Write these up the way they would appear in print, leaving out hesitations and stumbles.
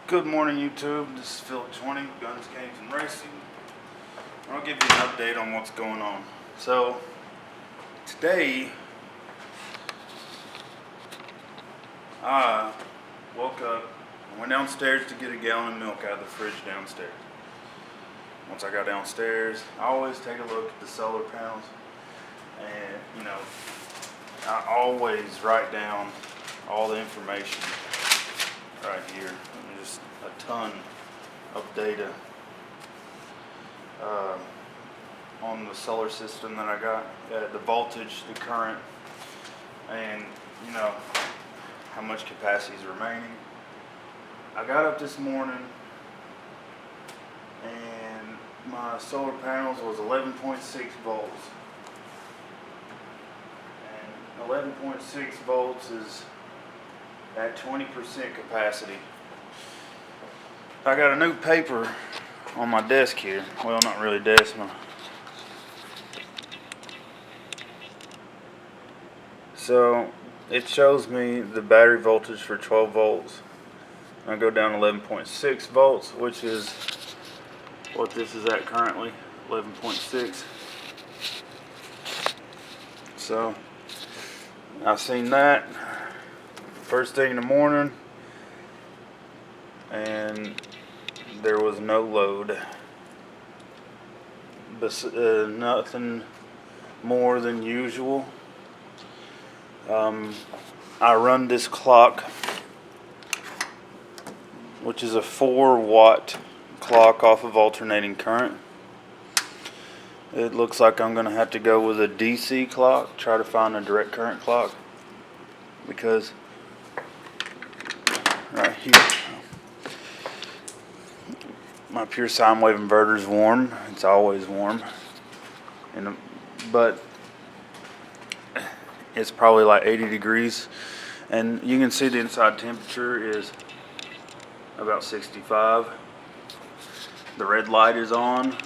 Good morning, YouTube. This is Philip 20, Guns, Games, and Racing. I'll give you an update on what's going on. So, today, I woke up and went downstairs to get a gallon of milk out of the fridge downstairs. Once I got downstairs, I always take a look at the solar panels, and, I always write down all the information right here. Just a ton of data on the solar system that I got, the voltage, the current, and how much capacity is remaining. I got up this morning and my solar panels was 11.6 volts, and 11.6 volts is at 20% capacity. I got a new paper on my desk here. Well, not really desk. So it shows me the battery voltage for 12 volts. I go down 11.6 volts, which is what this is at currently, 11.6. So I've seen that first thing in the morning, and there was no load, but nothing more than usual. I run this clock, which is a 4-watt clock off of alternating current. It looks like I'm going to have to go with a DC clock, try to find a direct current clock, because right here my pure sine wave inverter is warm. It's always warm, but it's probably like 80 degrees, and you can see the inside temperature is about 65. The red light is on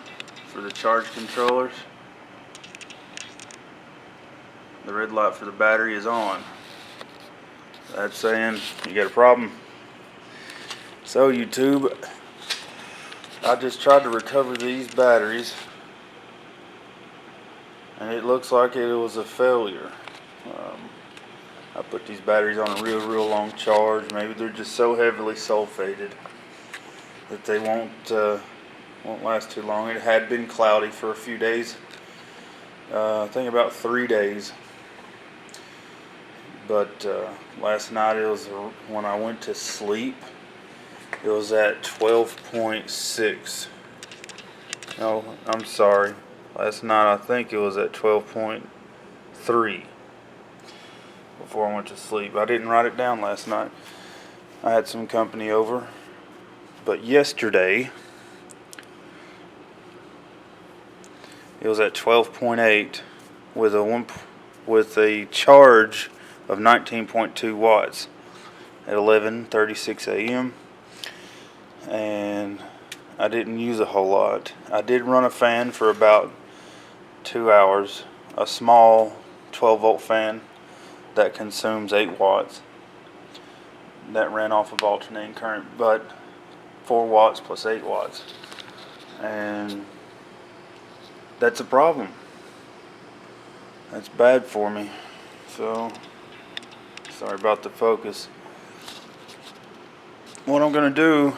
for the charge controllers. The red light for the battery is on. That's saying you got a problem. So YouTube, I just tried to recover these batteries, and it looks like it was a failure. I put these batteries on a real long charge. Maybe they're just so heavily sulfated that they won't last too long. It had been cloudy for a few days. I think about 3 days. But last night, it was when I went to sleep, it was at 12.6. No, I'm sorry. Last night I think it was at 12.3 before I went to sleep. I didn't write it down last night. I had some company over. But yesterday, it was at 12.8 with a charge of 19.2 watts at 11:36 a.m. and I didn't use a whole lot. I did run a fan for about 2 hours, a small 12-volt fan that consumes 8 watts. That ran off of alternating current, but 4 watts plus 8 watts, and that's a problem. That's bad for me. So sorry about the focus. What I'm going to do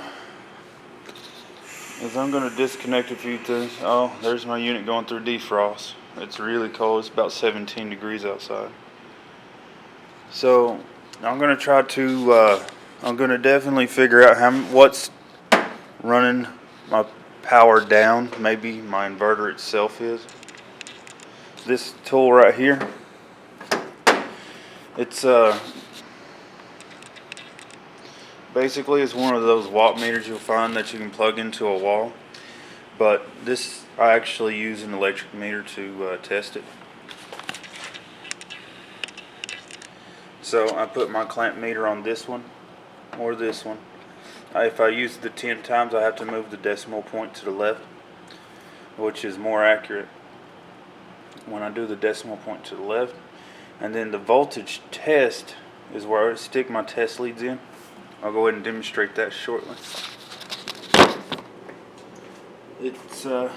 is I'm going to disconnect a few things. Oh, there's my unit going through defrost. It's really cold. It's about 17 degrees outside. So I'm going to try to, I'm going to definitely figure out what's running my power down. Maybe my inverter itself is. This tool right here, it's basically it's one of those watt meters you'll find that you can plug into a wall, but this, I actually use an electric meter to test it. So I put my clamp meter on this one or this one. If I use the 10 times, I have to move the decimal point to the left, which is more accurate when I do the decimal point to the left. And then the voltage test is where I stick my test leads in I'll go ahead and demonstrate that shortly. It's I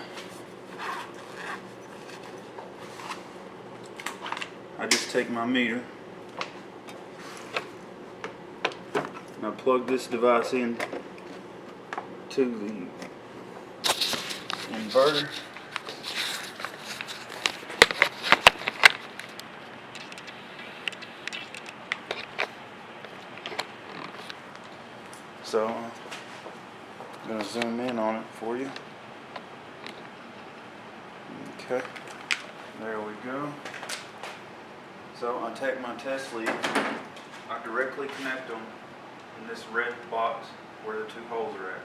just take my meter and I plug this device in to the inverter. So I'm going to zoom in on it for you. Okay, there we go. So I take my test lead, I directly connect them in this red box where the two holes are at.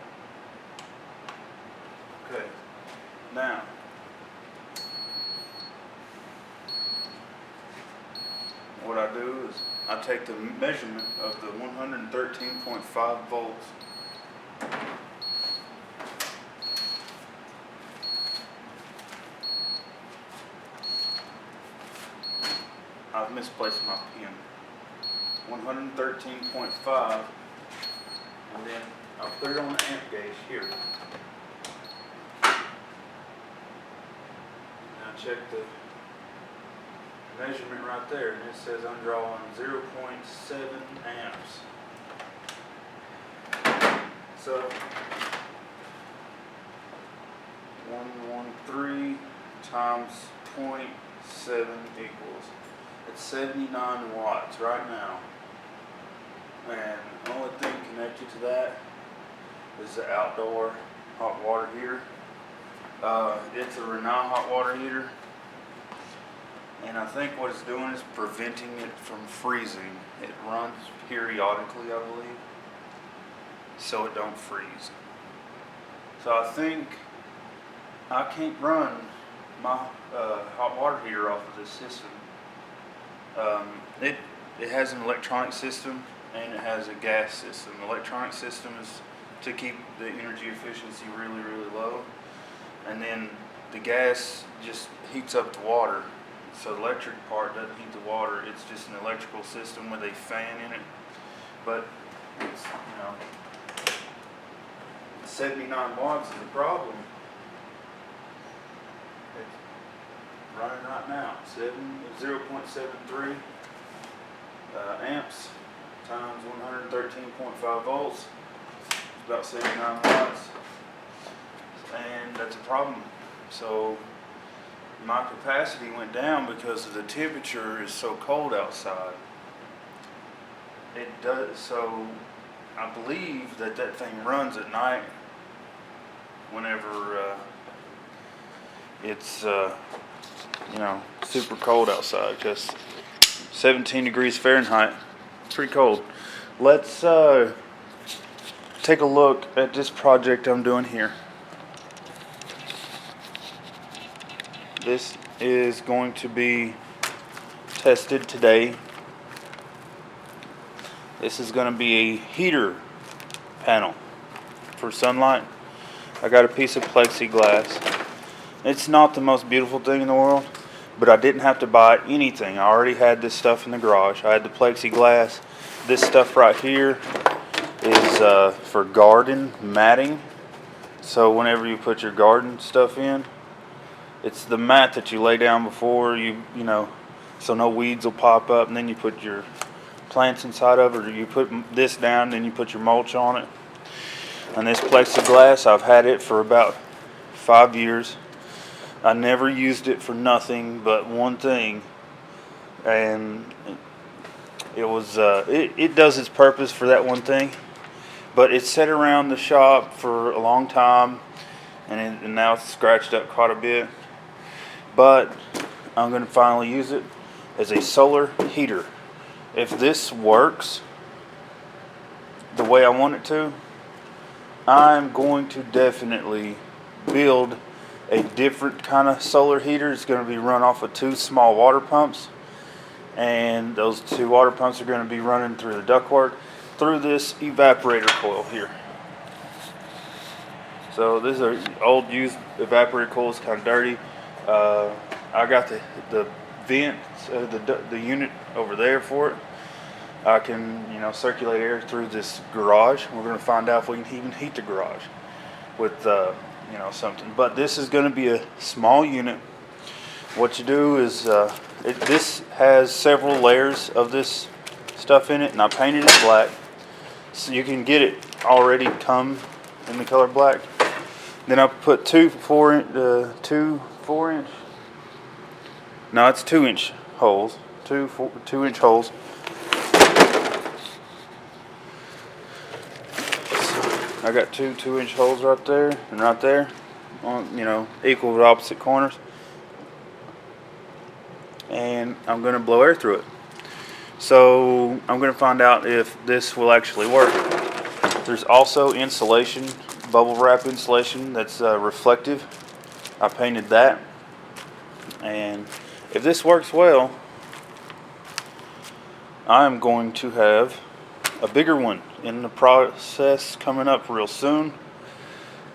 Okay, now what I do is I take the measurement of the 113.5 volts. I've misplaced my pin. 113.5, and then I'll put it on the amp gauge here. Now check the measurement right there, and it says I'm drawing 0.7 amps. So 113 times 0.7 equals, it's 79 watts right now. And the only thing connected to that is the outdoor hot water heater. It's a Renault hot water heater, and I think what it's doing is preventing it from freezing. It runs periodically, I believe, so it don't freeze. So I think I can't run my hot water heater off of this system. It has an electronic system and it has a gas system. The electronic system is to keep the energy efficiency really, really low, and then the gas just heats up the water. So the electric part doesn't heat the water. It's just an electrical system with a fan in it. But it's, 79 watts is a problem. It's running right now, 0.73 amps times 113.5 volts. It's about 79 watts, and that's a problem. So my capacity went down because the temperature is so cold outside. It does, so I believe that thing runs at night whenever it's super cold outside, because 17 degrees Fahrenheit, pretty cold. Let's take a look at this project I'm doing here. This is going to be tested today. This is going to be a heater panel for sunlight. I got a piece of plexiglass. It's not the most beautiful thing in the world, but I didn't have to buy anything. I already had this stuff in the garage. I had the plexiglass. This stuff right here is for garden matting. So whenever you put your garden stuff in, it's the mat that you lay down before so no weeds will pop up, and then you put your plants inside of it, or you put this down, then you put your mulch on it. And this plexiglass, I've had it for about 5 years. I never used it for nothing but one thing, and it was it does its purpose for that one thing, but it's sat around the shop for a long time, and now it's scratched up quite a bit. But I'm going to finally use it as a solar heater. If this works the way I want it to, I'm going to definitely build a different kind of solar heater. It's going to be run off of 2 small water pumps, and those 2 water pumps are going to be running through the ductwork through this evaporator coil here. So this is an old used evaporator coil. It's kind of dirty. I got the vent, the unit over there for it, I can, circulate air through this garage. We're going to find out if we can even heat the garage with, something. But this is going to be a small unit. What you do is, this has several layers of this stuff in it, and I painted it black. So you can get it already come in the color black. Then I put two 2-inch holes, two inch holes. I got two 2-inch holes right there and right there, on equal to opposite corners, and I'm going to blow air through it. So I'm going to find out if this will actually work. There's also insulation, bubble wrap insulation that's reflective. I painted that, and if this works well, I'm going to have a bigger one in the process coming up real soon.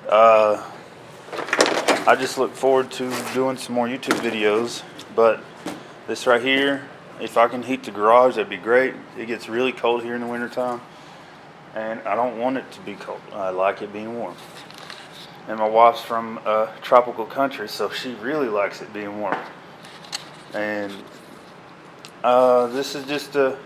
I just look forward to doing some more YouTube videos, but this right here, if I can heat the garage, that'd be great. It gets really cold here in the wintertime, and I don't want it to be cold. I like it being warm. And my wife's from a tropical country, so she really likes it being warm. And this is just a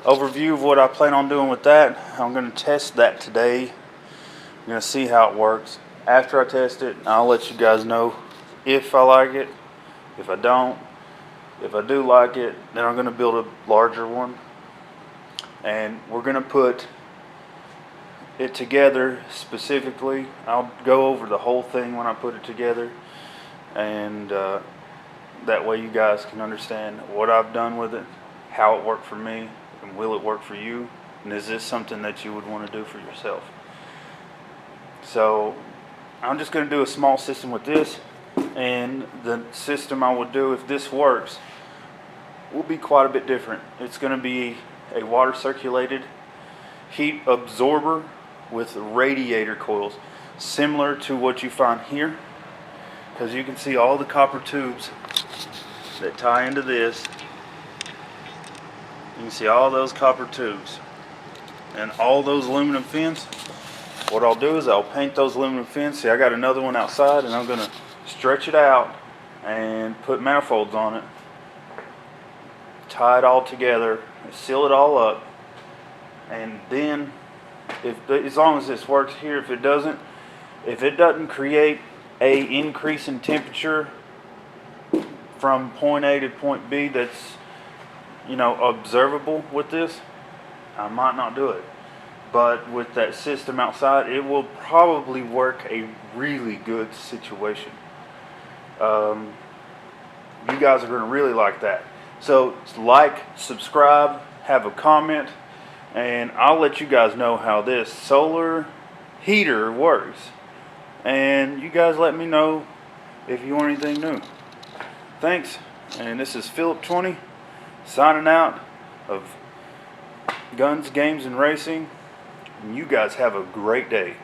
overview of what I plan on doing with that. I'm going to test that today. I'm going to see how it works. After I test it, I'll let you guys know if I like it. If I don't, if I do like it, then I'm going to build a larger one, and we're going to put it together specifically. I'll go over the whole thing when I put it together, and that way you guys can understand what I've done with it, how it worked for me, and will it work for you, and is this something that you would want to do for yourself. So I'm just going to do a small system with this, and the system I would do if this works will be quite a bit different. It's going to be a water circulated heat absorber with radiator coils, similar to what you find here, because you can see all the copper tubes that tie into this. You can see all those copper tubes and all those aluminum fins. What I'll do is I'll paint those aluminum fins. See, I got another one outside, and I'm going to stretch it out and put manifolds on it, tie it all together, seal it all up, and then as long as this works here, if it doesn't create a increase in temperature from point A to point B that's observable with this, I might not do it. But with that system outside, it will probably work a really good situation. You guys are going to really like that. So like, subscribe, have a comment, and I'll let you guys know how this solar heater works. And you guys let me know if you want anything new. Thanks. And this is Philip 20 signing out of Guns, Games, and Racing. And you guys have a great day.